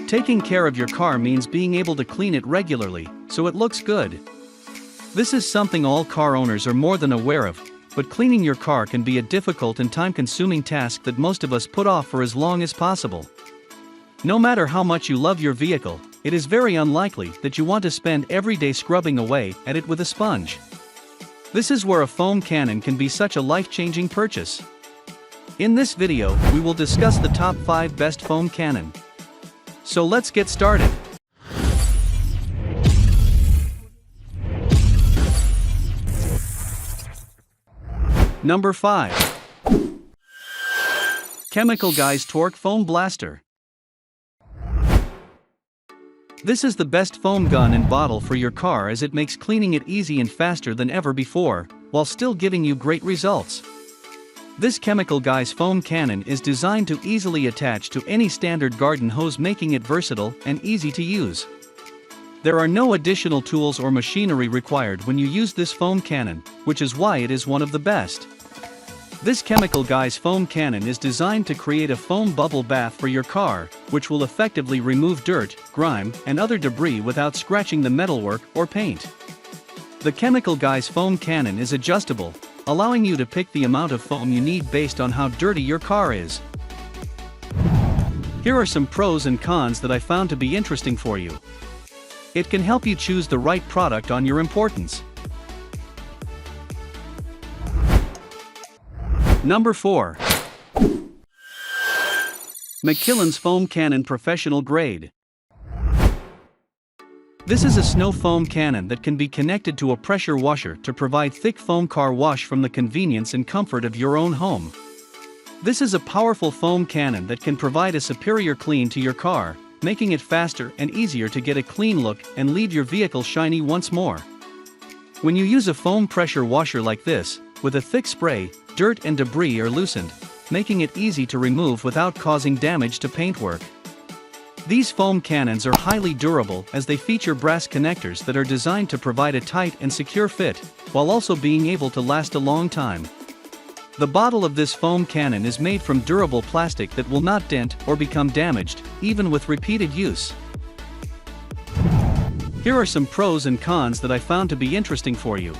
Taking care of your car means being able to clean it regularly, so it looks good. This is something all car owners are more than aware of, but cleaning your car can be a difficult and time-consuming task that most of us put off for as long as possible. No matter how much you love your vehicle, it is very unlikely that you want to spend every day scrubbing away at it with a sponge. This is where a foam cannon can be such a life-changing purchase. In this video, we will discuss the top 5 best foam cannon. So let's get started. Number 5. Chemical Guys Torque Foam Blaster. This is the best foam gun and bottle for your car as it makes cleaning it easy and faster than ever before, while still giving you great results. This Chemical Guys foam cannon is designed to easily attach to any standard garden hose, making it versatile and easy to use. There are no additional tools or machinery required when you use this foam cannon, which is why it is one of the best. This Chemical Guys foam cannon is designed to create a foam bubble bath for your car, which will effectively remove dirt, grime, and other debris without scratching the metalwork or paint. The Chemical Guys foam cannon is adjustable, allowing you to pick the amount of foam you need based on how dirty your car is. Here are some pros and cons that I found to be interesting for you. It can help you choose the right product on your importance. Number 4. Mckillins Foam Cannon Professional Grade. This is a snow foam cannon that can be connected to a pressure washer to provide thick foam car wash from the convenience and comfort of your own home. This is a powerful foam cannon that can provide a superior clean to your car, making it faster and easier to get a clean look and leave your vehicle shiny once more. When you use a foam pressure washer like this, with a thick spray, dirt and debris are loosened, making it easy to remove without causing damage to paintwork. These foam cannons are highly durable as they feature brass connectors that are designed to provide a tight and secure fit, while also being able to last a long time. The bottle of this foam cannon is made from durable plastic that will not dent or become damaged, even with repeated use. Here are some pros and cons that I found to be interesting for you.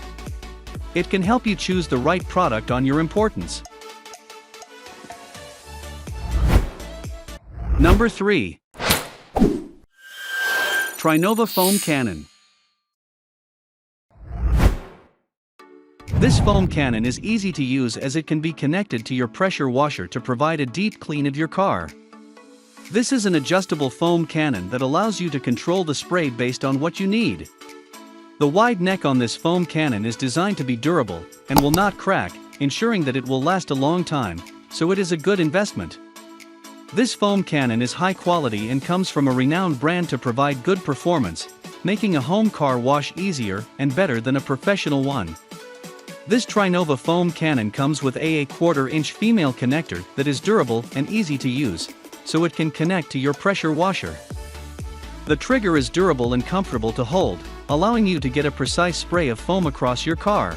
It can help you choose the right product on your importance. Number 3. Trinova Foam Cannon. This foam cannon is easy to use as it can be connected to your pressure washer to provide a deep clean of your car. This is an adjustable foam cannon that allows you to control the spray based on what you need. The wide neck on this foam cannon is designed to be durable and will not crack, ensuring that it will last a long time, so it is a good investment. This foam cannon is high quality and comes from a renowned brand to provide good performance, making a home car wash easier and better than a professional one. This Trinova foam cannon comes with a 1/4-inch female connector that is durable and easy to use, so it can connect to your pressure washer. The trigger is durable and comfortable to hold, allowing you to get a precise spray of foam across your car.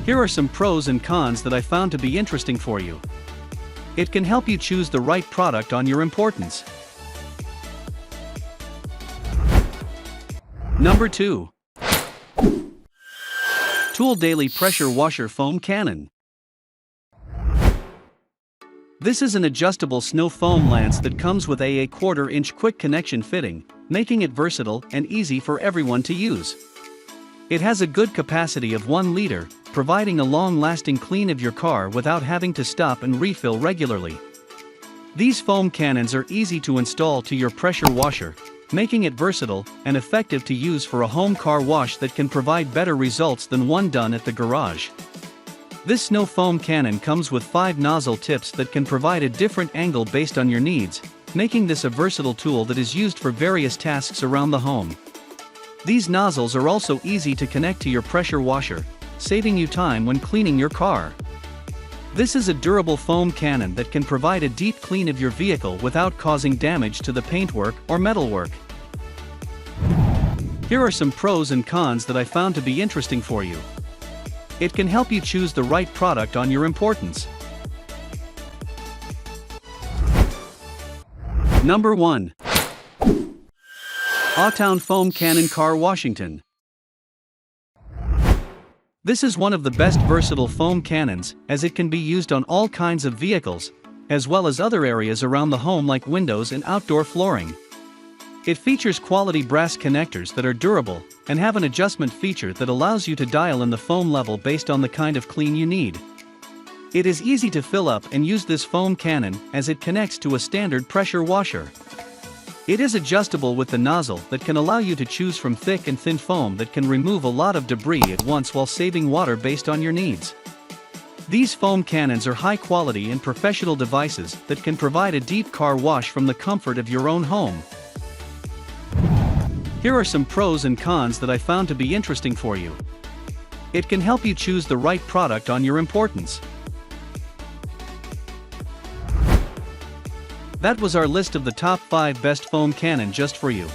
Here are some pros and cons that I found to be interesting for you. It can help you choose the right product on your importance. Number 2. Tool Daily Pressure Washer Foam Cannon. This is an adjustable snow foam lance that comes with a 1/4-inch quick connection fitting, making it versatile and easy for everyone to use. It has a good capacity of 1 liter, providing a long-lasting clean of your car without having to stop and refill regularly. These foam cannons are easy to install to your pressure washer, making it versatile and effective to use for a home car wash that can provide better results than one done at the garage. This snow foam cannon comes with 5 nozzle tips that can provide a different angle based on your needs, making this a versatile tool that is used for various tasks around the home. These nozzles are also easy to connect to your pressure washer, saving you time when cleaning your car. This is a durable foam cannon that can provide a deep clean of your vehicle without causing damage to the paintwork or metalwork. Here are some pros and cons that I found to be interesting for you. It can help you choose the right product on your importance. Number 1. Awtown Foam Cannon Car Washington. This is one of the best versatile foam cannons, as it can be used on all kinds of vehicles, as well as other areas around the home like windows and outdoor flooring. It features quality brass connectors that are durable, and have an adjustment feature that allows you to dial in the foam level based on the kind of clean you need. It is easy to fill up and use this foam cannon, as it connects to a standard pressure washer. It is adjustable with the nozzle that can allow you to choose from thick and thin foam that can remove a lot of debris at once while saving water based on your needs. These foam cannons are high quality and professional devices that can provide a deep car wash from the comfort of your own home. Here are some pros and cons that I found to be interesting for you. It can help you choose the right product on your importance. That was our list of the top 5 best foam cannon just for you.